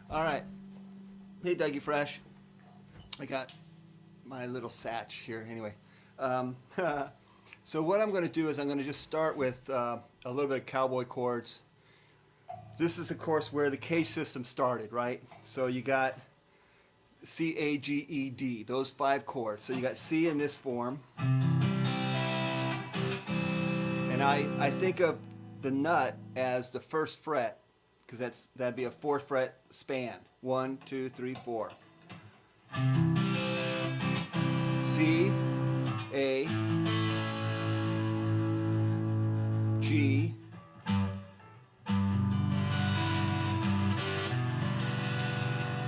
All right. Hey, Dougie Fresh. I got my little satch here anyway. Um, so what I'm going to do is I'm going to just start with a little bit of cowboy chords. This is, of course, where the cage system started, right? So you got C, A, G, E, D, those 5 chords. So you got C in this form. And I think of the nut as the first fret, because that'd be a 4-fret span. 1, 2, 3, 4. C, A, G,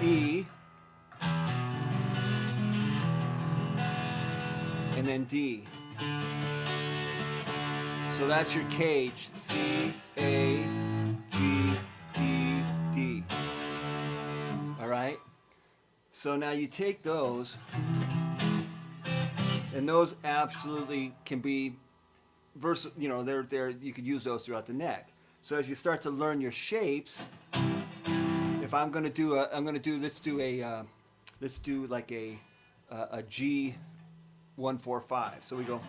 E, and then D. So that's your cage. C, A, G, E, D. All right? So now you take those, and those absolutely can be they're you could use those throughout the neck. So as you start to learn your shapes, if let's do like a G 1-4-5. So we go.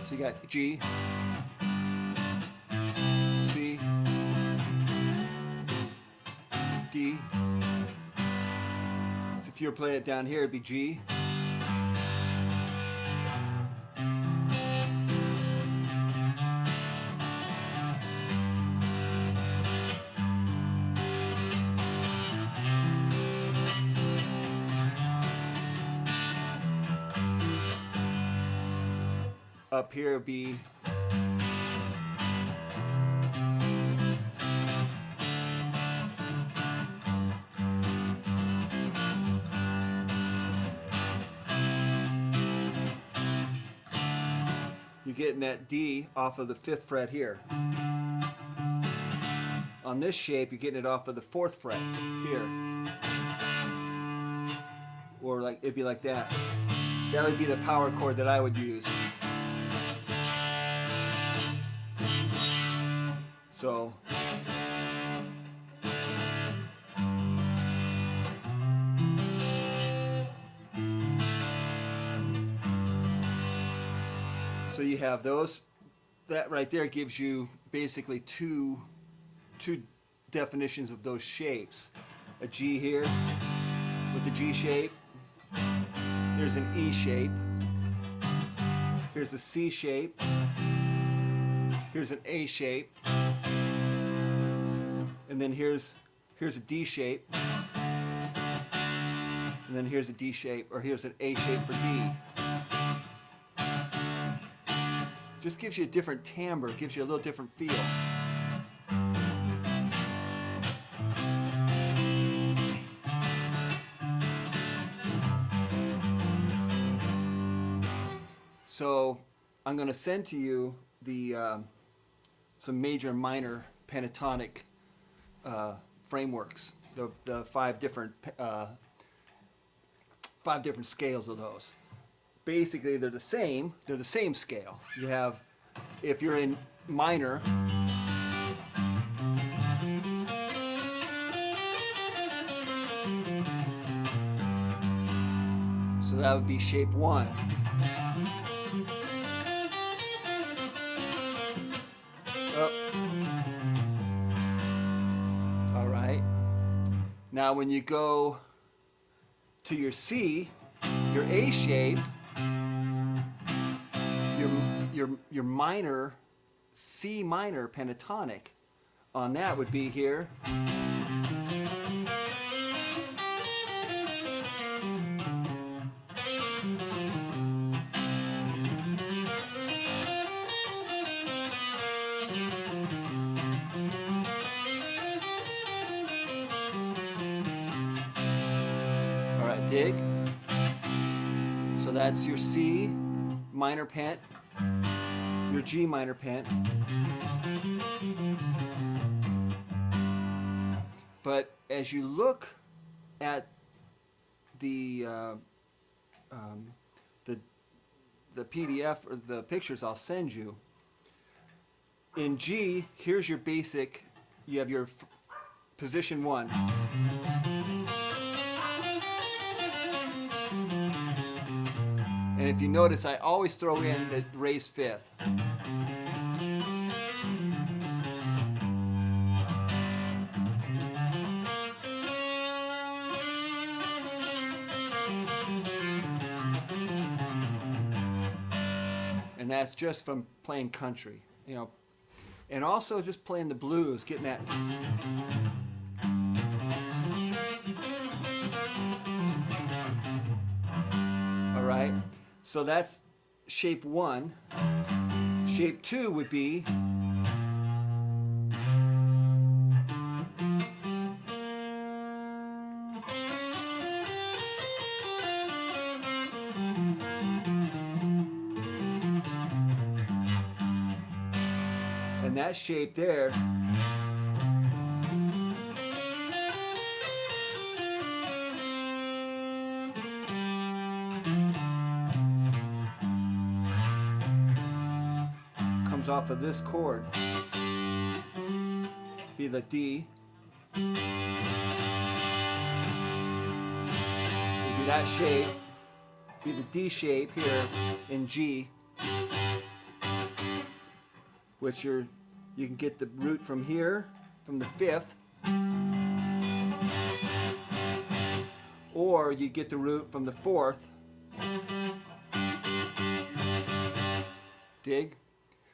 So you got G, C, D. So if you were playing it down here, it'd be G. Up here would be you're getting that D off of the 5th fret here. On this shape, you're getting it off of the 4th fret here. Or like it'd be like that. That would be the power chord that I would use. So you have those. That right there gives you basically two definitions of those shapes. A G here with the G shape. Here's an E shape. Here's a C shape. Here's an A shape. And then here's a D shape. And then here's a D shape, or here's an A shape for D. Just gives you a different timbre, gives you a little different feel. So I'm going to send to you the some major and minor pentatonic frameworks, the 5 different scales of those. Basically, they're the same scale. You have, if you're in minor, so that would be shape 1. Up. All right. Now when you go to your C, your A shape, your minor, C minor pentatonic on that would be here. All right, dig. So that's your C minor pent, your G minor pent. But as you look at the the PDF or the pictures I'll send you. In G, here's your basic. You have your position 1. And if you notice, I always throw in the raised 5th. And that's just from playing country, you know. And also just playing the blues, getting that. All right, so that's shape 1. Shape 2 would be and that shape there comes off of this chord, be the D, would be that shape, be the D shape here in G, which you can get the root from here, from the 5th, or you get the root from the 4th. Dig?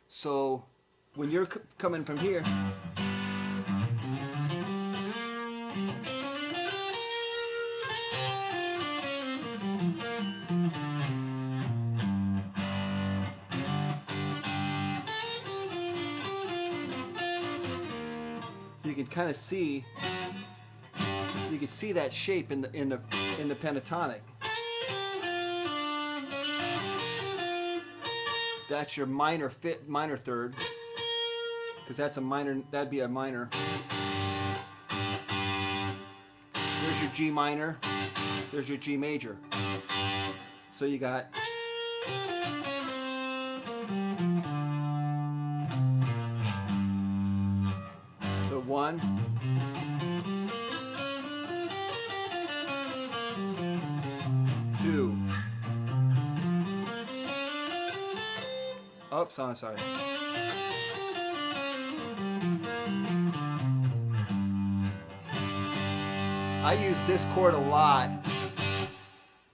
So when you're coming from here, you can kind of see, you can see that shape in the pentatonic. That's your minor third, because that's a minor. That'd be a minor. There's your G minor. There's your G major. So you got. So 1, 2. Oops, I'm sorry. I use this chord a lot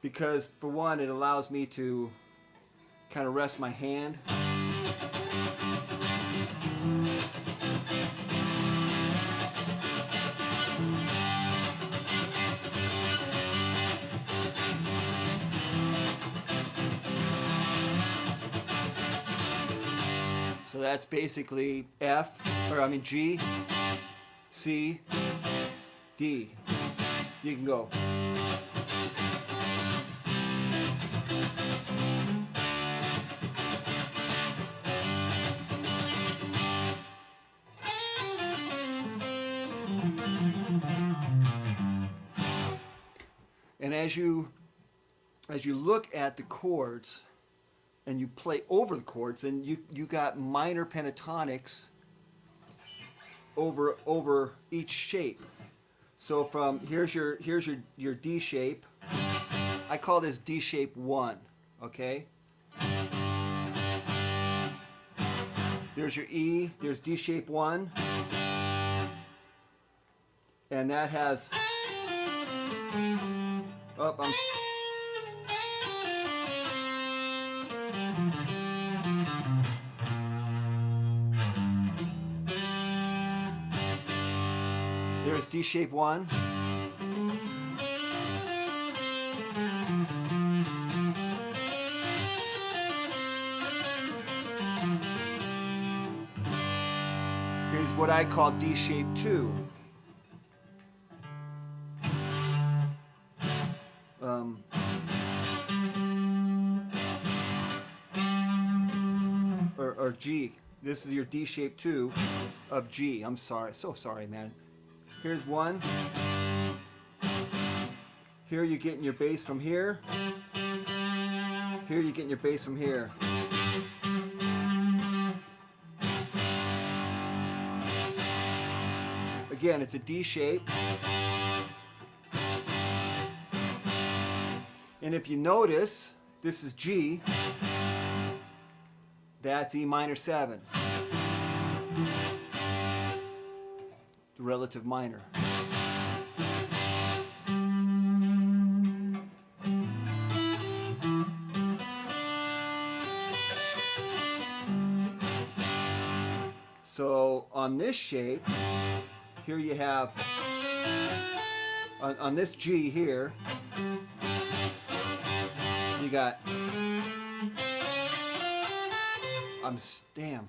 because, for one, it allows me to kind of rest my hand. So that's basically F, or I mean G, C, D. You can go. And as you look at the chords, and you play over the chords, and you got minor pentatonics over each shape. So from here's your D shape. I call this D shape 1. Okay. There's your E. There's D shape 1, and that has. Oh, There's D shape 1. Here's what I call D shape 2. Or G. This is your D shape 2 of G. I'm sorry. So sorry, man. Here's 1. Here you're getting your bass from here. Here you're getting your bass from here. Again, it's a D shape. And if you notice, this is G. That's E minor 7. The relative minor. So on this shape, here you have, on this G here, you got, damn.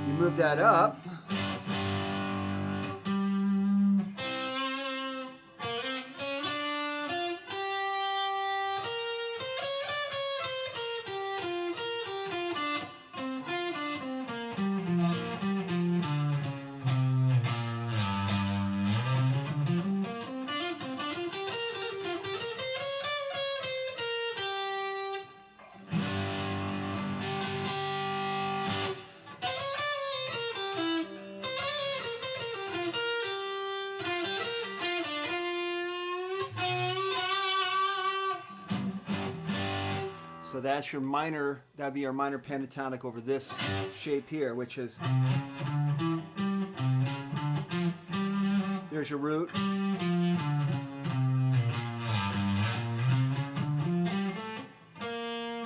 You move that up. So that's your minor, that'd be your minor pentatonic over this shape here, which is, there's your root.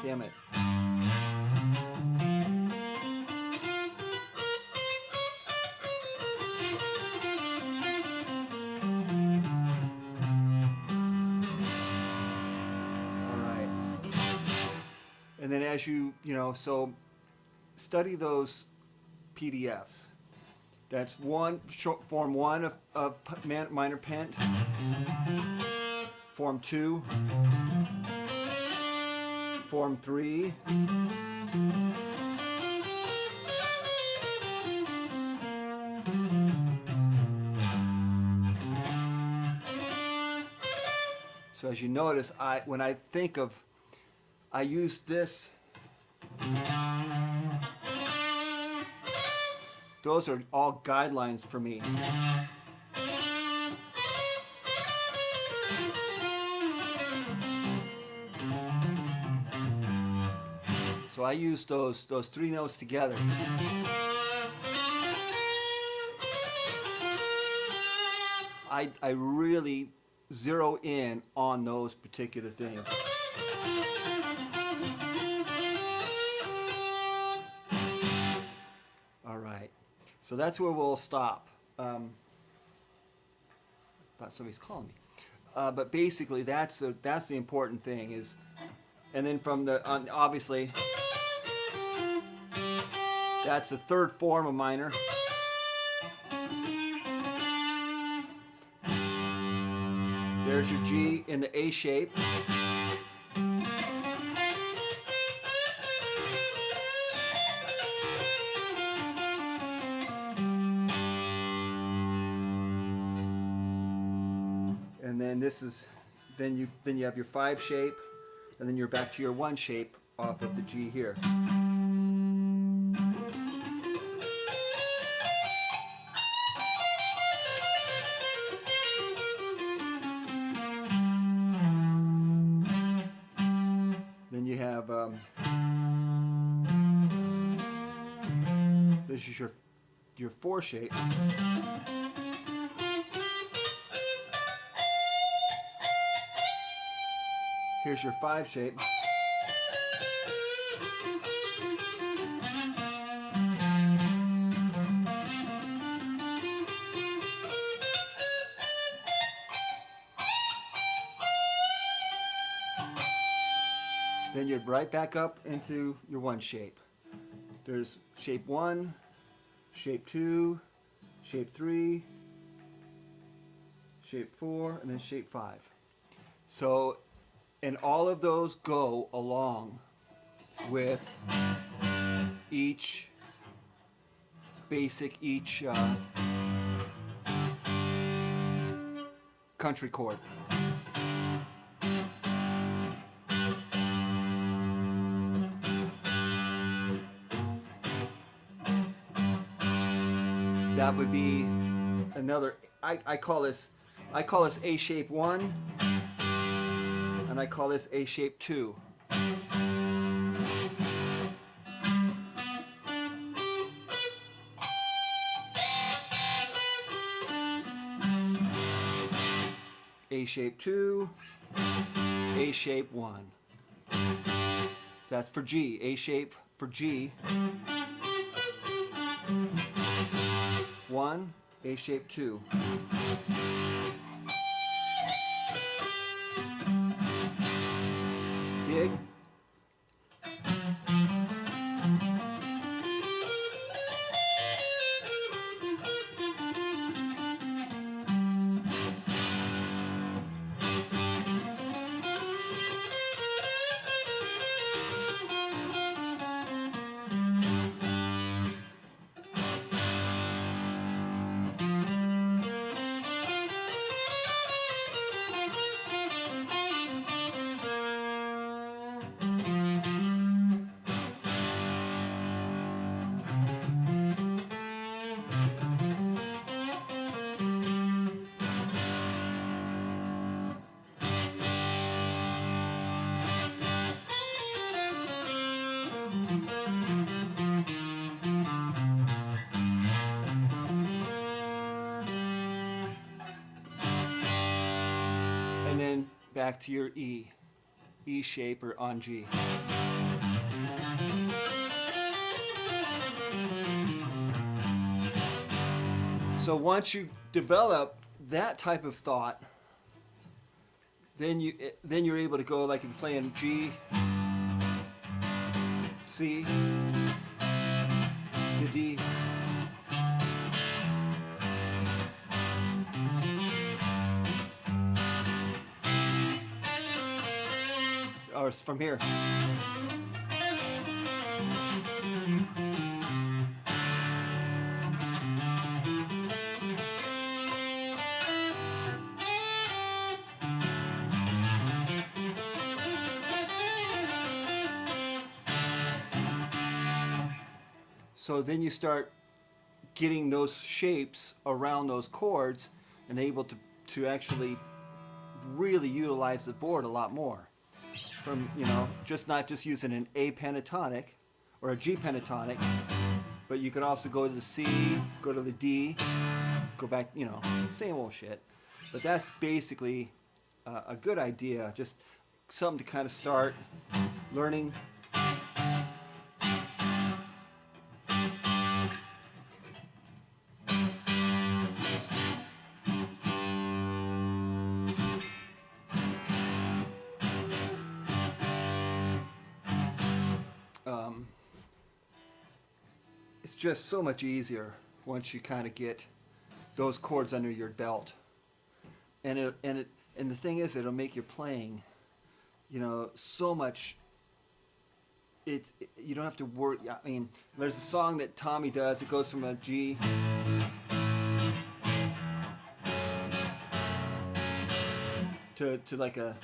Damn it. And then as you know, so study those PDFs. That's form 1 of minor pent, form 2, form 3, so as you notice, when I think of, I use this. Those are all guidelines for me. So I use those 3 notes together. I really zero in on those particular things. So that's where we'll stop. Thought somebody's calling me, but basically that's the important thing is, and then from obviously that's the 3rd form of minor. There's your G in the A shape. And then this is, then you have your 5 shape, and then you're back to your 1 shape off of the G here. Then you have this is your 4 shape. Here's your 5 shape. Then you're right back up into your 1 shape. There's shape 1, shape 2, shape 3, shape 4, and then shape 5. So, and all of those go along with each basic each country chord. That would be another. I call this A shape 1, and I call this A shape 2. A shape 2, A shape 1. That's for G. A shape for G. 1, A shape 2. Dig. And then back to your E shape or on G. So once you develop that type of thought, then you're able to go, like if you're playing G, C, to D. Or from here. So then you start getting those shapes around those chords and able to actually really utilize the board a lot more. From, not just using an A pentatonic or a G pentatonic, but you could also go to the C, go to the D, go back, same old shit. But that's basically a good idea, just something to kind of start learning. It's just so much easier once you kind of get those chords under your belt, and the thing is, it'll make your playing, so much. You don't have to worry. I mean, there's a song that Tommy does. It goes from a G to like a.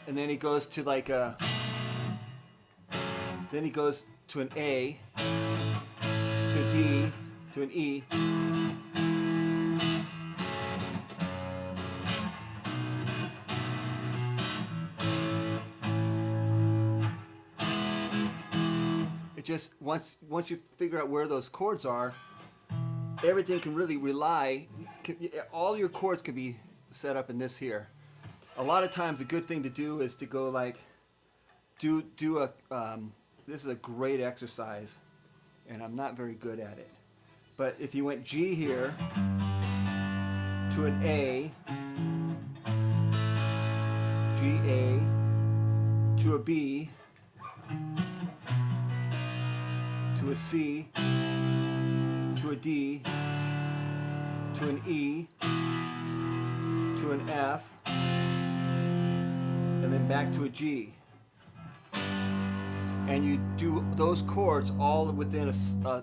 And then he goes to like a. Then he goes to an A, to a D, to an E. It just once you figure out where those chords are, everything can really rely. All your chords can be set up in this here. A lot of times, a good thing to do is to go like, do a. This is a great exercise, and I'm not very good at it. But if you went G here to an A, G A, to a B, to a C, to a D, to an E, to an F, and then back to a G. And you do those chords all within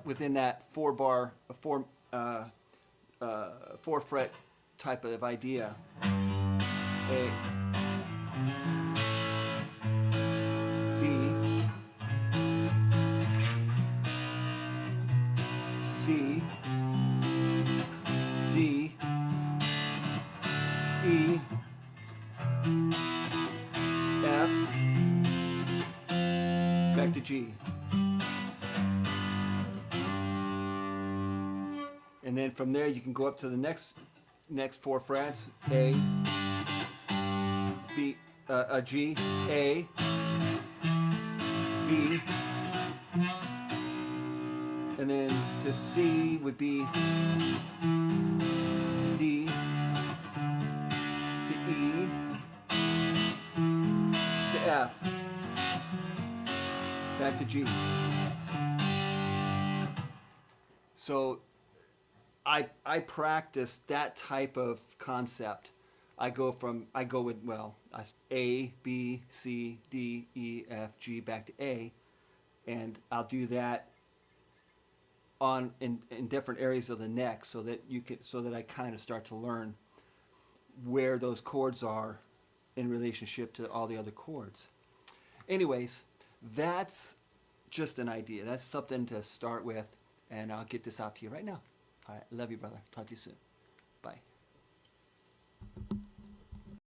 within that four fret type of idea. A, B, C, D, E, F, back to G. And then from there you can go up to the next four frets. A, B, a G, A, B, and then to C would be to D, to E, to F, back to G. So I practice that type of concept. I go with, well, A, B, C, D, E, F, G, back to A, and I'll do that in different areas of the neck so that I kind of start to learn where those chords are in relationship to all the other chords. Anyways, that's just an idea. That's something to start with, and I'll get this out to you right now. All right, love you, brother. Talk to you soon.